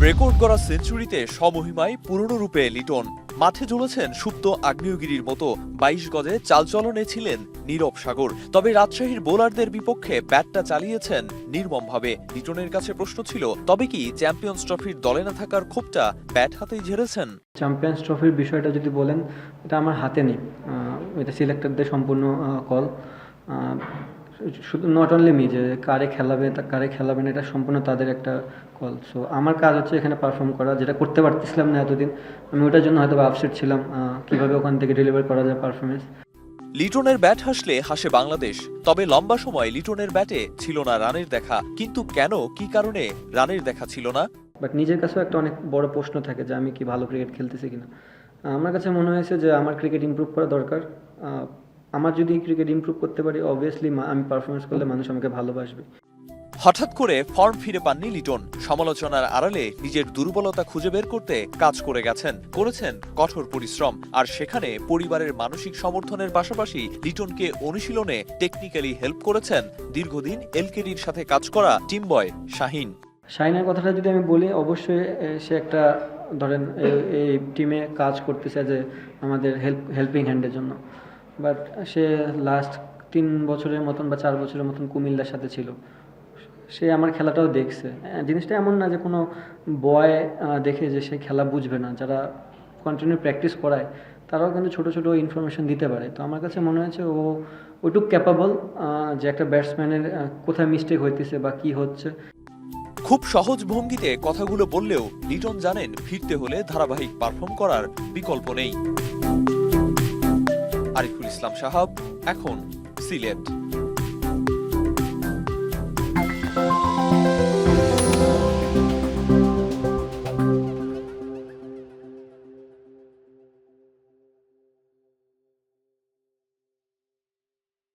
Record গড়া সেঞ্চুরিতে স্বমহিমায় পুরনো রূপে লিটন মাঠে ঝুলেছেন সুপ্ত আগ্নেয়গিরির মতো ২২ গজে চালচলনে ছিলেন নীরব সাগর। তবে রাজশাহীর বোলারদের বিপক্ষে ব্যাটটা চালিয়েছেন নির্মমভাবে। লিটনের কাছে প্রশ্ন ছিল, তবে কি চ্যাম্পিয়ন্স ট্রফির দলে না থাকার ক্ষোভটা ব্যাট হাতেই ঝেড়েছেন? চ্যাম্পিয়ন্স ট্রফির বিষয়টা যদি বলেন, এটা আমার হাতে নেই। এটা সিলেক্টরদের সম্পূর্ণ কল। শুধু নট অনলি মি, যে কারে খেলাবেন এটা সম্পূর্ণ তাদের একটা কল। সো আমার কাজ হচ্ছে এখানে পারফর্ম করা, যেটা করতে পারতেছিলাম না এতদিন। আমি ওটার জন্য হয়তো আপসেট ছিলাম, কীভাবে ওখান থেকে ডেলিভার করা যায় পারফরমেন্স। লিটনের ব্যাট হাসলে হাসে বাংলাদেশ। তবে লম্বা সময় লিটনের ব্যাটে ছিল না রানের দেখা। কিন্তু কেন, কি কারণে রানের দেখা ছিল না? বাট নিজের কাছেও একটা অনেক বড় প্রশ্ন থাকে যে আমি কি ভালো ক্রিকেট খেলতেছি কিনা। আমার কাছে মনে হয়েছে যে আমার ক্রিকেট ইমপ্রুভ করা দরকার। আমার যদি ক্রিকেট ইমপ্রুভ করতে পারি, অবভিয়াসলি আমি পারফরমেন্স করলে মানুষ আমাকে ভালোবাসবে। হঠাৎ করে ফর্ম ফিরে পাননি লিটন। সমালোচনার আড়ালে নিজের দুর্বলতা খুঁজে বের করতে কাজ করে গেছেন, করেছেন কঠোর পরিশ্রম। আর সেখানে পরিবারের মানসিক সমর্থনের পাশাপাশি লিটনকে অনুশীলনে টেকনিক্যালি হেল্প করেছেন দীর্ঘদিন এলকেডির সাথে কাজ করা টিম বয় শাহিন। শাহিনের কথাটা যদি আমি বলি, অবশ্যই সে একটা ধরেন এই টিমে কাজ করতেছে যে আমাদের হেল্পিং হ্যান্ডের জন্য। বাট সে লাস্ট 3 বছরের মতন বা 4 বছরের মতন কুমিল্লার সাথে ছিল। সে আমার খেলাটাও দেখছে। জিনিসটা এমন না যে কোনো বয় দেখে যে সে খেলা বুঝবে না। যারা কন্টিনিউ প্র্যাকটিস করায় তারাও কিন্তু ছোট ছোট ইনফরমেশন দিতে পারে। তো আমার কাছে মনে হয়েছে ও ওইটুক ক্যাপাবল যে একটা ব্যাটসম্যানের কোথায় মিস্টেক হইতেছে বা কি হচ্ছে। খুব সহজ ভঙ্গিতে কথাগুলো বললেও লিটন জানেন, ফিরতে হলে ধারাবাহিক পারফর্ম করার বিকল্প নেই। আরিফুল ইসলাম সাহাব, এখন সিলেট।